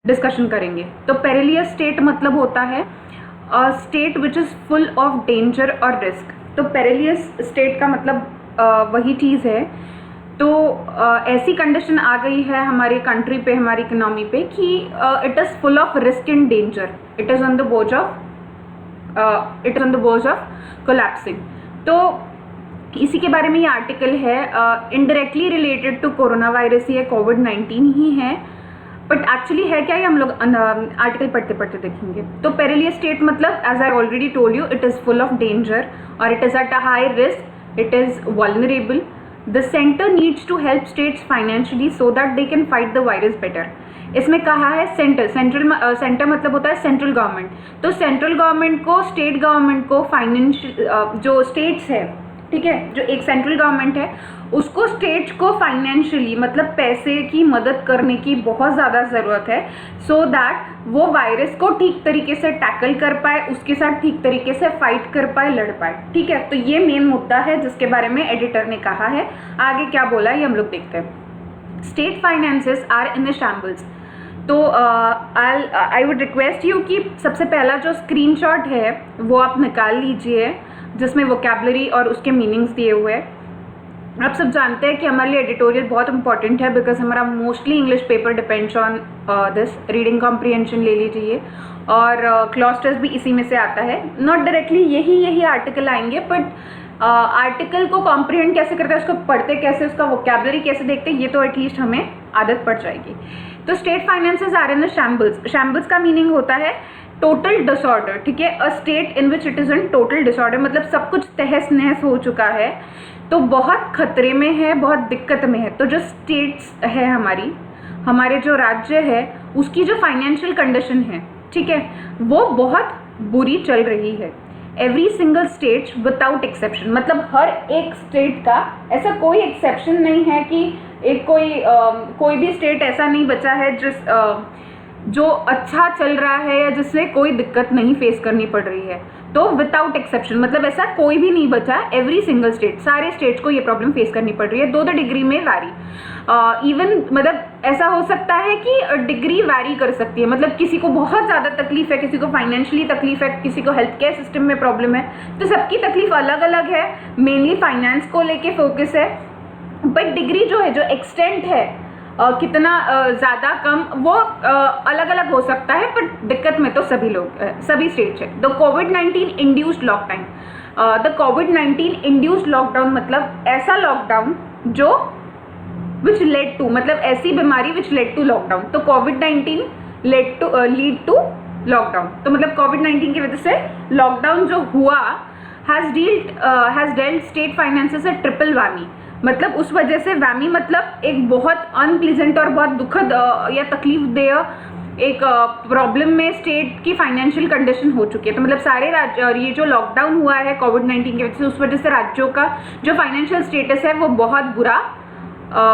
Discussion करेंगे। तो perilous state मतलब होता है state which is full of danger और रिस्क। तो पेरिलियस स्टेट का मतलब वही चीज़ है। तो ऐसी कंडीशन आ गई है हमारी कंट्री पे, हमारी इकोनॉमी पे कि it is full of risk and danger, it is on the verge of collapsing. तो इसी के बारे में ये आर्टिकल है, indirectly related to corona virus ही है, कोविड-19 ही है, बट एक्चुअली है क्या, ये हम लोग आर्टिकल पढ़ते पढ़ते देखेंगे। तो पेरिलियस स्टेट मतलब as I already told you, it is full of danger और it is at a high risk, it is vulnerable. The centre needs to help states financially so that they can fight the virus better. इसमें कहा है centre मतलब होता है central government. तो central government को, state government को financial, जो स्टेट्स है, ठीक है, जो एक सेंट्रल गवर्नमेंट है, उसको स्टेट्स को फाइनेंशियली मतलब पैसे की मदद करने की बहुत ज़्यादा ज़रूरत है, सो दैट वो वायरस को ठीक तरीके से टैकल कर पाए, उसके साथ ठीक तरीके से फाइट कर पाए, लड़ पाए। ठीक है, तो ये मेन मुद्दा है जिसके बारे में एडिटर ने कहा है। आगे क्या बोला ये हम लोग देखते हैं। State finances are in the shambles. तो आई वुड रिक्वेस्ट यू कि सबसे पहला जो स्क्रीनशॉट है वो आप निकाल लीजिए, जिसमें वोकैबुलरी और उसके मीनिंग्स दिए हुए हैं। आप सब जानते हैं कि हमारे लिए एडिटोरियल बहुत इंपॉर्टेंट है, बिकॉज हमारा mostly English paper depends on this. Reading comprehension ले लीजिए और क्लॉज टेस्ट भी इसी में से आता है। नॉट डायरेक्टली यही आर्टिकल आएंगे, बट आर्टिकल को कॉम्प्रिहेंड कैसे करते हैं, उसको पढ़ते कैसे, उसका वोकैबुलरी कैसे देखते हैं, ये तो एटलीस्ट हमें आदत पड़ जाएगी। तो state finances are in the shambles. Shambles का मीनिंग होता है टोटल डिसऑर्डर। ठीक है, a state in which it is in total disorder, मतलब सब कुछ तहस नहस हो चुका है, तो बहुत खतरे में है, बहुत दिक्कत में है। तो जो स्टेट्स है हमारे जो राज्य है, उसकी जो फाइनेंशियल कंडीशन है, ठीक है, वो बहुत बुरी चल रही है। Every single state without exception, मतलब हर एक स्टेट का, ऐसा कोई एक्सेप्शन नहीं है कि एक कोई भी स्टेट ऐसा नहीं बचा है जो अच्छा चल रहा है या जिससे कोई दिक्कत नहीं फेस करनी पड़ रही है। तो विदाउट एक्सेप्शन मतलब ऐसा कोई भी नहीं बचा, एवरी सिंगल स्टेट, सारे स्टेट्स को ये प्रॉब्लम फेस करनी पड़ रही है। 2 डिग्री में वैरी, इवन मतलब ऐसा हो सकता है कि डिग्री वैरी कर सकती है, मतलब किसी को बहुत ज़्यादा तकलीफ है, किसी को फाइनेंशियली तकलीफ है, किसी को हेल्थ केयर सिस्टम में प्रॉब्लम है, तो सबकी तकलीफ अलग अलग है। मेनली फाइनेंस को लेके फोकस है, बट डिग्री जो है, जो एक्सटेंट है, कितना ज़्यादा कम, वो अलग अलग हो सकता है, पर दिक्कत में तो सभी स्टेट्स है। The covid induced lockdown. The covid induced lockdown मतलब ऐसा लॉकडाउन जो विच लेड टू, मतलब ऐसी बीमारी विच लेड टू लॉकडाउन। तो कोविड-19 लीड टू लॉकडाउन, तो मतलब कोविड-19 की वजह से लॉकडाउन जो हुआ has dealt state finances a triple whammy, मतलब उस वजह से वैमी मतलब एक बहुत अनप्लीजेंट और बहुत दुखद या तकलीफ देह एक प्रॉब्लम में स्टेट की फाइनेंशियल कंडीशन हो चुकी है। तो मतलब सारे राज्य, और ये जो लॉकडाउन हुआ है कोविड-19 की वजह से, उस वजह से राज्यों का जो फाइनेंशियल स्टेटस है वो बहुत बुरा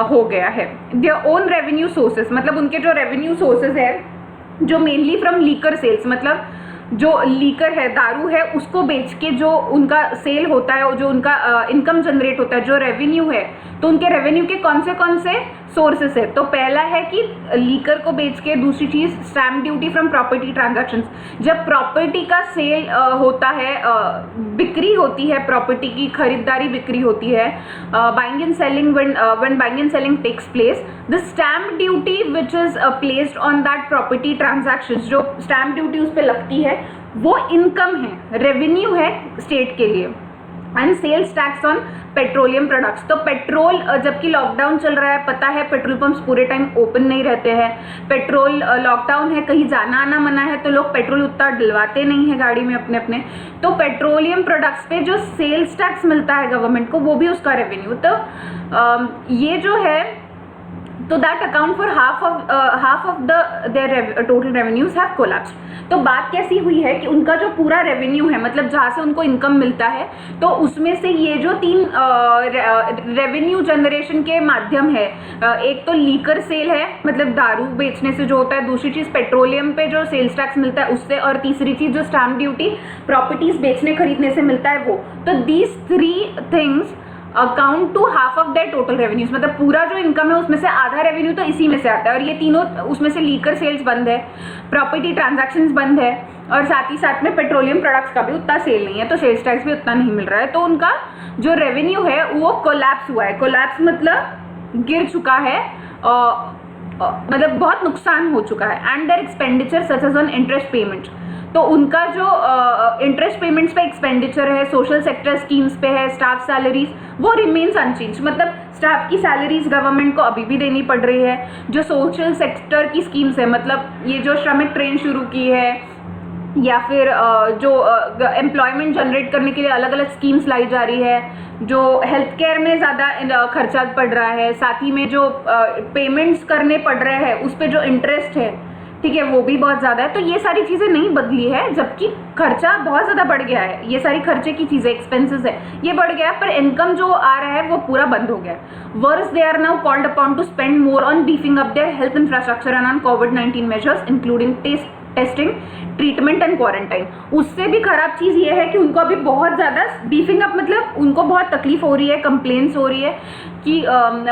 हो गया है। देयर ओन रेवेन्यू सोर्सेस, मतलब उनके जो रेवेन्यू सोर्सेज है, जो मेनली फ्रॉम लीकर सेल्स, मतलब जो लीकर है, दारू है, उसको बेच के जो उनका सेल होता है, जो उनका इनकम जनरेट होता है, जो रेवेन्यू है, तो उनके रेवेन्यू के कौन से सोर्सेस है। तो पहला है कि लीकर को बेच के, दूसरी चीज stamp duty from property transactions, जब प्रॉपर्टी का सेल होता है, बिक्री होती है, प्रॉपर्टी की खरीदारी बिक्री होती है, buying and selling, when buying and selling takes place, the stamp duty which is placed on that property transactions, जो स्टैम्प ड्यूटी उस पर लगती है, वो इनकम है, रेवेन्यू है स्टेट के लिए। And sales tax on petroleum products, तो पेट्रोल, जबकि लॉकडाउन चल रहा है, पता है पेट्रोल पंप्स पूरे टाइम ओपन नहीं रहते हैं, पेट्रोल लॉकडाउन है, कहीं जाना आना मना है, तो लोग पेट्रोल उतना डलवाते नहीं है गाड़ी में अपने, तो पेट्रोलियम प्रोडक्ट्स पे जो सेल्स टैक्स मिलता है गवर्नमेंट को, वो भी उसका रेवेन्यू। तो ये जो है, तो that account for half of their total revenues have collapsed. तो बात कैसी हुई है कि उनका जो पूरा रेवेन्यू है, मतलब जहाँ से उनको इनकम मिलता है, तो उसमें से ये जो 3 रेवेन्यू जनरेशन के माध्यम है, एक तो लीकर सेल है, मतलब दारू बेचने से जो होता है, दूसरी चीज़ पेट्रोलियम पे जो सेल्स टैक्स मिलता है उससे, और तीसरी चीज़ जो स्टैम्प ड्यूटी प्रॉपर्टीज बेचने खरीदने से मिलता है वो। तो these 3 things account to half of their total revenues, मतलब पूरा जो इनकम है उसमें से आधा रेवेन्यू तो इसी में से आता है। और ये तीनों, उसमें से लीकर सेल्स बंद है, प्रॉपर्टी ट्रांजैक्शंस बंद है, और साथ ही साथ में पेट्रोलियम प्रोडक्ट्स का भी उतना सेल नहीं है, तो सेल्स टैक्स भी उतना नहीं मिल रहा है। तो उनका जो रेवेन्यू है वो कोलैप्स हुआ है। कोलैप्स मतलब गिर चुका है, मतलब बहुत नुकसान हो चुका है। And their expenditure such as on interest payment, तो उनका जो इंटरेस्ट पेमेंट्स पे एक्सपेंडिचर है, सोशल सेक्टर स्कीम्स पे है, स्टाफ सैलरीज, वो रिमेन्स अनचेंज। मतलब स्टाफ की सैलरीज गवर्नमेंट को अभी भी देनी पड़ रही है। जो सोशल सेक्टर की स्कीम्स है, मतलब ये जो श्रमिक ट्रेन शुरू की है, या फिर जो एम्प्लॉयमेंट जनरेट करने के लिए अलग अलग स्कीम्स लाई जा रही है, जो हेल्थ केयर में ज़्यादा खर्चा पड़ रहा है, साथ ही में जो पेमेंट्स करने पड़ रहे हैं उस पर जो इंटरेस्ट है, ठीक है, वो भी बहुत ज़्यादा है। तो ये सारी चीज़ें नहीं बदली है, जबकि खर्चा बहुत ज़्यादा बढ़ गया है। ये सारी खर्चे की चीज़ें, एक्सपेंसेस है, ये बढ़ गया है, पर इनकम जो आ रहा है वो पूरा बंद हो गया है। Whereas they are now called upon to spend more on beefing up their health infrastructure and on कोविड-19 measures including testing, treatment and quarantine. उससे भी खराब चीज़ ये है कि उनको अभी बहुत ज़्यादा बीफिंग अप, मतलब उनको बहुत तकलीफ हो रही है, कंप्लेंट्स हो रही है कि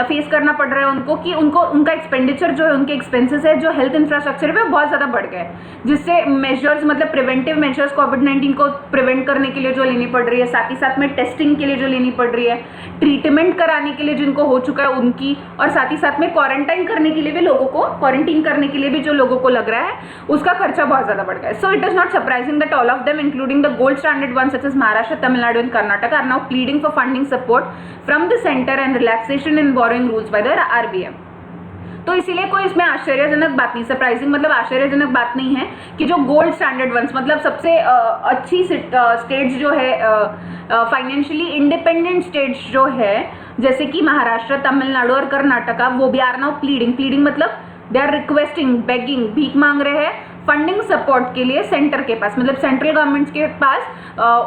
फेस करना पड़ रहा है उनको, कि उनको उनका एक्सपेंडिचर जो है, उनके एक्सपेंसेस है जो हेल्थ इंफ्रास्ट्रक्चर पे बहुत ज़्यादा बढ़ गए, जिससे मेजर्स, मतलब प्रिवेंटिव मेजर्स कोविड-19 को प्रिवेंट करने के लिए जो लेनी पड़ रही है, साथ ही साथ में टेस्टिंग के लिए जो लेनी पड़ रही है, ट्रीटमेंट कराने के लिए जिनको हो चुका है उनकी, और साथ ही साथ में क्वारंटाइन करने के लिए भी लोगों को, क्वारंटीन करने के लिए भी जो लोगों को लग रहा है उसका खर्चा बहुत ज़्यादा बढ़ गया है। So it is not surprising that all of them including the gold standard ones such as Maharashtra, Tamil Nadu and Karnataka are now pleading for funding support from the center and relaxation in borrowing rules by the RBI. तो इसीलिए कोई इसमें आश्चर्यजनक बात नहीं, surprising मतलब आश्चर्यजनक बात नहीं है कि जो गोल्ड स्टैंडर्ड वंस, मतलब सबसे अच्छी स्टेट्स जो है, फाइनेंशियली इंडिपेंडेंट स्टेट्स जो है, जैसे कि महाराष्ट्र, तमिलनाडु और कर्नाटका, वो भी आर नाउ प्लीडिंग मतलब दे आर रिक्वेस्टिंग, बेगिंग, भीख मांग रहे हैं फंडिंग सपोर्ट के लिए सेंटर के पास, मतलब सेंट्रल गवर्नमेंट के पास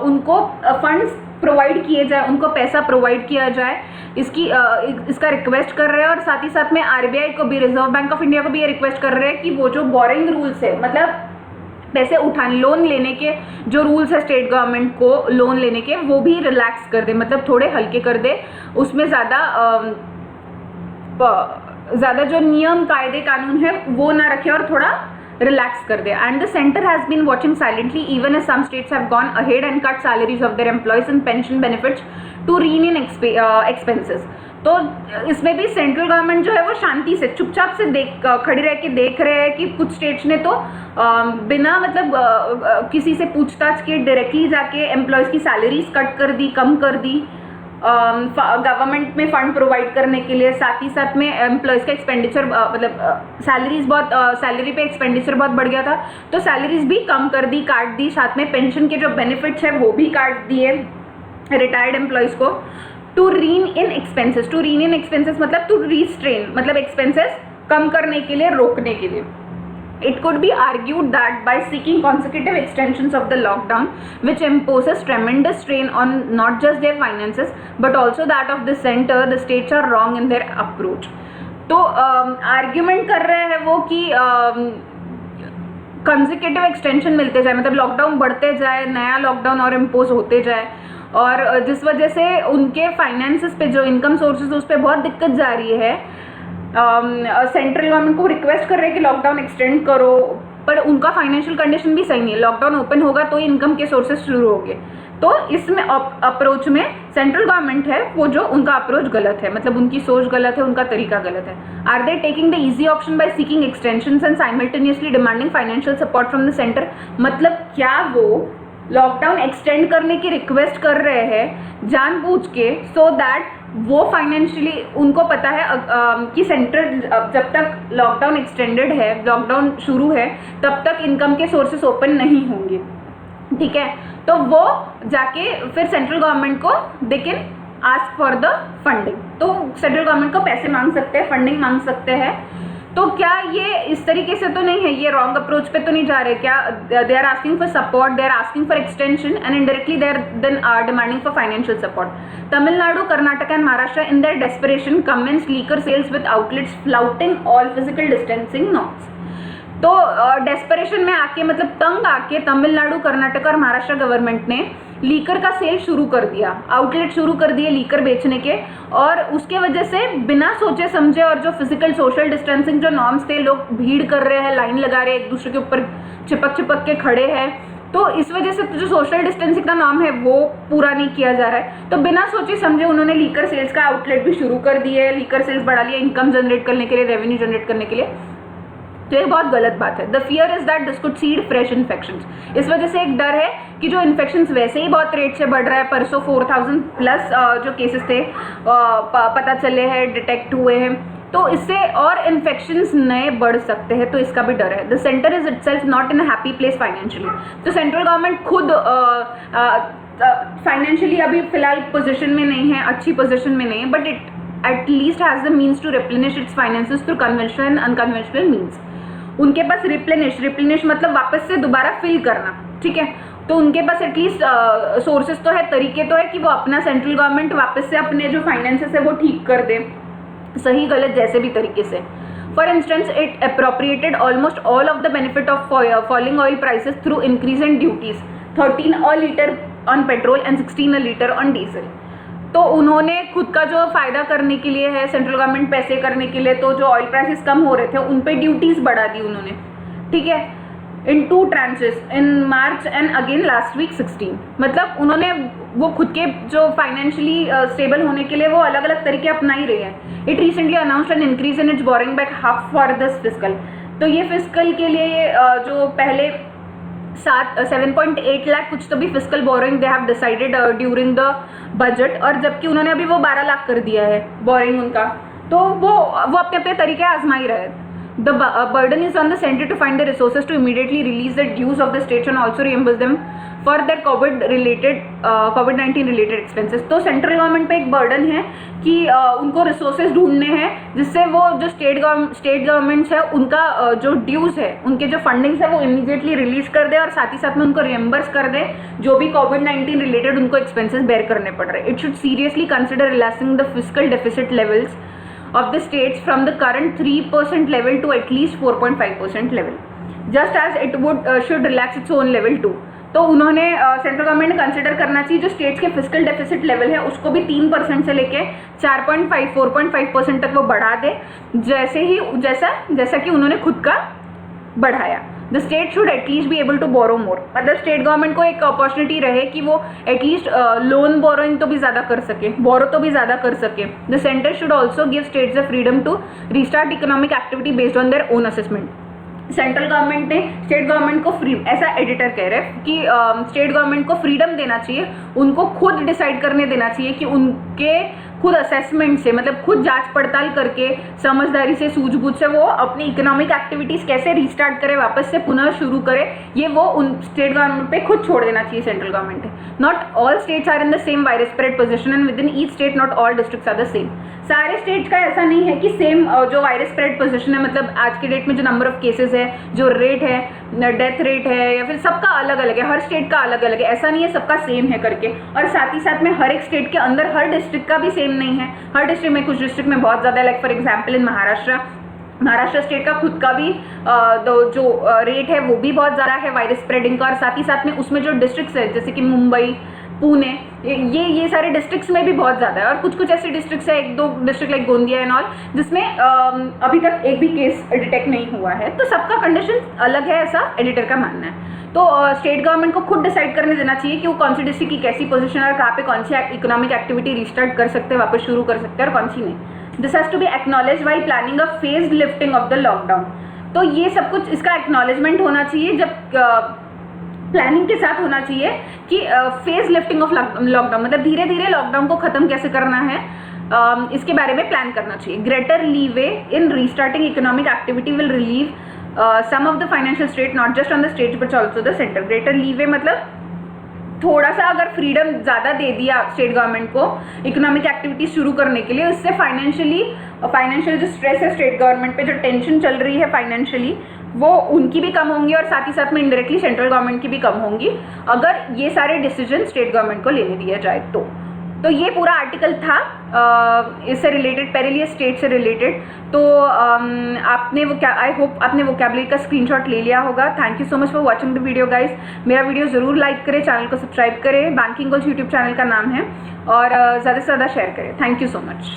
उनको फंड्स प्रोवाइड किए जाए, उनको पैसा प्रोवाइड किया जाए, इसका रिक्वेस्ट कर रहे हैं। और साथ ही साथ में आरबीआई को भी, रिजर्व बैंक ऑफ इंडिया को भी ये रिक्वेस्ट कर रहे हैं कि वो जो बोरिंग रूल्स है, मतलब पैसे उठाने, लोन लेने के जो रूल्स है स्टेट गवर्नमेंट को लोन लेने के, वो भी रिलैक्स कर दे, मतलब थोड़े हल्के कर दे, उसमें ज़्यादा जो नियम कायदे कानून है वो ना रखे और थोड़ा रिलैक्स कर दे। And the centre has been watching silently even as some states have gone ahead and cut salaries of their employees and pension benefits to rein in expenses. तो इसमें भी सेंट्रल गवर्नमेंट जो है वो शांति से, चुपचाप से खड़ी रह के देख रहे हैं कि कुछ स्टेट्स ने तो बिना मतलब किसी से पूछताछ के डायरेक्टली जाके एम्प्लॉयज की सैलरीज कट कर दी, कम कर दी, गवर्नमेंट में फंड प्रोवाइड करने के लिए, साथ ही साथ में एम्प्लॉयज़ का एक्सपेंडिचर, मतलब सैलरीज बहुत, सैलरी पे एक्सपेंडिचर बहुत बढ़ गया था, तो सैलरीज भी कम कर दी, काट दी, साथ में पेंशन के जो बेनिफिट्स है वो भी काट दिए रिटायर्ड एम्प्लॉयज़ को। टू रीन इन एक्सपेंसेस मतलब टू रिस्ट्रेन, मतलब एक्सपेंसेस कम करने के लिए, रोकने के लिए। It could be argued that by seeking consecutive extensions of the lockdown, which imposes tremendous strain on not just their finances but also that of the center, the states are wrong in their approach. तो argument कर रहे हैं वो कि consecutive extension मिलते जाए, मतलब lockdown बढ़ते जाए, नया लॉकडाउन और इम्पोज होते जाए, और जिस वजह से उनके फाइनेंसेस पे, जो इनकम सोर्सेज, उस पर बहुत दिक्कत जा रही है। सेंट्रल गवर्नमेंट को रिक्वेस्ट कर रहे हैं कि लॉकडाउन एक्सटेंड करो, पर उनका फाइनेंशियल कंडीशन भी सही नहीं है। लॉकडाउन ओपन होगा तो इनकम के सोर्सेज शुरू होंगे, तो इसमें अप्रोच में सेंट्रल गवर्नमेंट है वो जो उनका अप्रोच गलत है, मतलब उनकी सोच गलत है, उनका तरीका गलत है। Are they taking the easy option by seeking extensions and simultaneously demanding financial support from the centre, मतलब क्या वो लॉकडाउन एक्सटेंड करने की रिक्वेस्ट कर रहे हैं जानबूझ के, सो दैट वो फाइनेंशियली, उनको पता है कि सेंट्रल जब तक लॉकडाउन एक्सटेंडेड है, लॉकडाउन शुरू है, तब तक इनकम के सोर्सेस ओपन नहीं होंगे, ठीक है, तो वो जाके फिर सेंट्रल गवर्नमेंट को they can ask for the funding, तो सेंट्रल गवर्नमेंट को पैसे मांग सकते हैं, फंडिंग मांग सकते हैं। तो क्या ये इस तरीके से तो नहीं है, ये रॉन्ग अप्रोच पे तो नहीं जा रहे क्या? They are asking for support, they are asking for extension and indirectly they are then demanding for financial support. Tamil Nadu, Karnataka and Maharashtra in their desperation commence liquor sales with outlets flouting all physical distancing norms. तो desperation में आके, मतलब तंग आके, तमिलनाडु, कर्नाटक और Maharashtra government ने liquor का sale शुरू कर दिया, आउटलेट शुरू कर दिए लीकर बेचने के, और उसके वजह से बिना सोचे समझे, और जो फिजिकल सोशल डिस्टेंसिंग जो नॉर्म्स थे, लोग भीड़ कर रहे हैं, लाइन लगा रहे हैं, एक दूसरे के ऊपर चिपक चिपक के खड़े हैं, तो इस वजह से जो सोशल डिस्टेंसिंग का नॉर्म है वो पूरा नहीं किया जा रहा है। तो बिना सोचे समझे उन्होंने लीकर सेल्स का आउटलेट भी शुरू कर दिए, लीकर सेल्स बढ़ा लिया इनकम जनरेट करने के लिए, रेवेन्यू जनरेट करने के लिए। तो ये बहुत गलत बात है। The fear is that this could seed fresh infections. इस वजह से एक डर है कि जो इन्फेक्शंस वैसे ही बहुत रेट से बढ़ रहा है, परसों 4000 प्लस जो केसेस थे पता चले हैं, डिटेक्ट हुए हैं, तो इससे और इन्फेक्शंस नए बढ़ सकते हैं, तो इसका भी डर है। The centre is itself not in a happy place financially. तो सेंट्रल गवर्नमेंट खुद फाइनेंशियली अभी फिलहाल पोजीशन में नहीं है, अच्छी पोजीशन में नहीं है, but it at least has the means to replenish its finances through conventional and unconventional means. उनके पास रिप्लेनिश मतलब वापस से दोबारा फिल करना, ठीक है। तो उनके पास एटलीस्ट सोर्सेज तो है, तरीके तो है कि वो अपना सेंट्रल गवर्नमेंट वापस से अपने जो फाइनेंसेस है वो ठीक कर दे, सही गलत जैसे भी तरीके से। For instance it appropriated almost all of the benefit of falling oil prices through increase in duties, 13 a litre on petrol and 16 a litre on diesel. तो उन्होंने खुद का जो फायदा करने के लिए है, सेंट्रल गवर्नमेंट पैसे करने के लिए, तो जो ऑयल प्राइसेस कम हो रहे थे उन पे ड्यूटीज बढ़ा दी उन्होंने, ठीक है, in 2 tranches, in March and again last week 16। मतलब उन्होंने वो खुद के जो फाइनेंशियली स्टेबल होने के लिए वो अलग अलग तरीके अपना ही रहे हैं। It recently announced an increase in its boring back half for this fiscal. तो ये फिस्कल के लिए जो पहले 7.8 लाख कुछ तो भी fiscal boring they have decided during the budget, और जबकि उन्होंने अभी वो 12 लाख कर दिया है बोरिंग उनका, तो वो अपने अपने तरीके आजमा ही रहे। The burden is on the center to find the resources to immediately release the dues of the states and also reimburse them for their COVID-19 related expenses। तो सेंट्रल गवर्नमेंट पे एक बर्डन है कि उनको रिसोर्सेज ढूंढने हैं जिससे वो जो स्टेट गवर्नमेंट्स है उनका जो ड्यूज है, उनके जो फंडिंग्स है वो इमीडिएटली रिलीज कर दे, और साथ ही साथ में उनको रिएम्बर्स कर दे जो भी COVID-19 रिलेटेड उनको एक्सपेंसेस बेयर करने पड़ रहे हैं। It should seriously consider relaxing the fiscal deficit levels of the states from the current 3% level to at least 4.5% level, just as it would should relax its own level too। तो उन्होंने central government ने consider करना चाहिए जो states के fiscal deficit level है उसको भी 3% से लेके 4.5-4.5% तक वो बढ़ा दे, जैसा कि उन्होंने खुद का बढ़ाया। The state should at least be able to borrow more. मतलब स्टेट गवर्नमेंट को एक अपॉर्चुनिटी रहे कि वो एटलीस्ट लोन बोरोइंग तो भी ज़्यादा कर सके, बोरो तो भी ज़्यादा कर सके। The centre should also give states the freedom to restart economic activity based on their own assessment. Central government ने स्टेट गवर्नमेंट को फ्री, ऐसा एडिटर कह रहे हैं कि स्टेट गवर्नमेंट को फ्रीडम देना चाहिए, उनको खुद डिसाइड करने देना चाहिए कि उनके खुद असेसमेंट से, मतलब खुद जांच पड़ताल करके समझदारी से सूझबूझ से वो अपनी इकोनॉमिक एक्टिविटीज कैसे रीस्टार्ट करे, वापस से पुनः शुरू करे, ये वो उन स्टेट गवर्नमेंट पे खुद छोड़ देना चाहिए central government. Not all states are in the same virus spread position and within each state not all districts are the same. सारे स्टेट्स का ऐसा नहीं है कि सेम जो वायरस स्प्रेड पोजिशन है, मतलब आज के डेट में जो नंबर ऑफ केसेस है, जो रेट है, डेथ रेट है, या फिर सबका अलग अलग है, हर स्टेट का अलग अलग है, ऐसा नहीं है सबका सेम है करके। और साथ ही साथ में हर एक स्टेट के अंदर हर डिस्ट्रिक्ट का भी सेम नहीं है। हर डिस्ट्रिक्ट में, कुछ डिस्ट्रिक्ट में बहुत ज़्यादा, like for example in Maharashtra state का खुद का भी जो रेट है वो भी बहुत ज़्यादा है वायरस स्प्रेडिंग का, और साथ ही साथ में उसमें जो डिस्ट्रिक्ट्स है जैसे कि मुंबई, पुणे, ये सारे डिस्ट्रिक्ट्स में भी बहुत ज़्यादा है। और कुछ ऐसे डिस्ट्रिक्ट्स है, 1-2 district like Gondia and all, जिसमें अभी तक एक भी केस डिटेक्ट नहीं हुआ है। तो सबका कंडीशन अलग है, ऐसा एडिटर का मानना है। तो स्टेट गवर्नमेंट को खुद डिसाइड करने देना चाहिए कि वो कौन सी डिस्ट्रिक्ट की कैसी पोजीशन है और कहाँ पे कौन सी इकोनॉमिक एक्टिविटी रिस्टार्ट कर सकते हैं, वापस शुरू कर सकते हैं, और कौन सी नहीं। This has to be acknowledge while planning a phase lifting of the lockdown. तो ये सब कुछ इसका एक्नॉलेजमेंट होना चाहिए, जब प्लानिंग के साथ होना चाहिए कि फेज लिफ्टिंग ऑफ लॉकडाउन, मतलब धीरे धीरे लॉकडाउन को खत्म कैसे करना है, इसके बारे में प्लान करना चाहिए। Greater leeway in restarting economic activity will relieve some of the financial state, not just on the states but also the center। greater leeway मतलब थोड़ा सा अगर फ्रीडम ज़्यादा दे दिया स्टेट गवर्नमेंट को इकोनॉमिक एक्टिविटी शुरू करने के लिए, उससे फाइनेंशियल जो स्ट्रेस है स्टेट गवर्नमेंट पे, जो टेंशन चल रही है फाइनेंशियली, वो उनकी भी कम होंगी, और साथ ही साथ में इनडायरेक्टली सेंट्रल गवर्नमेंट की भी कम होंगी अगर ये सारे डिसीजन स्टेट गवर्नमेंट को लेने दिया जाए। तो तो ये पूरा आर्टिकल था इससे रिलेटेड, पेरिलियस स्टेट से रिलेटेड। तो आपने वो क्या, आई होप आपने वोकैबुलरी का स्क्रीनशॉट ले लिया होगा। Thank you so much for watching the video guys. मेरा वीडियो ज़रूर लाइक करें, चैनल को सब्सक्राइब करें, बैंकिंग गोल्स यूट्यूब चैनल का नाम है, और ज़्यादा से ज़्यादा शेयर करें। Thank you so much.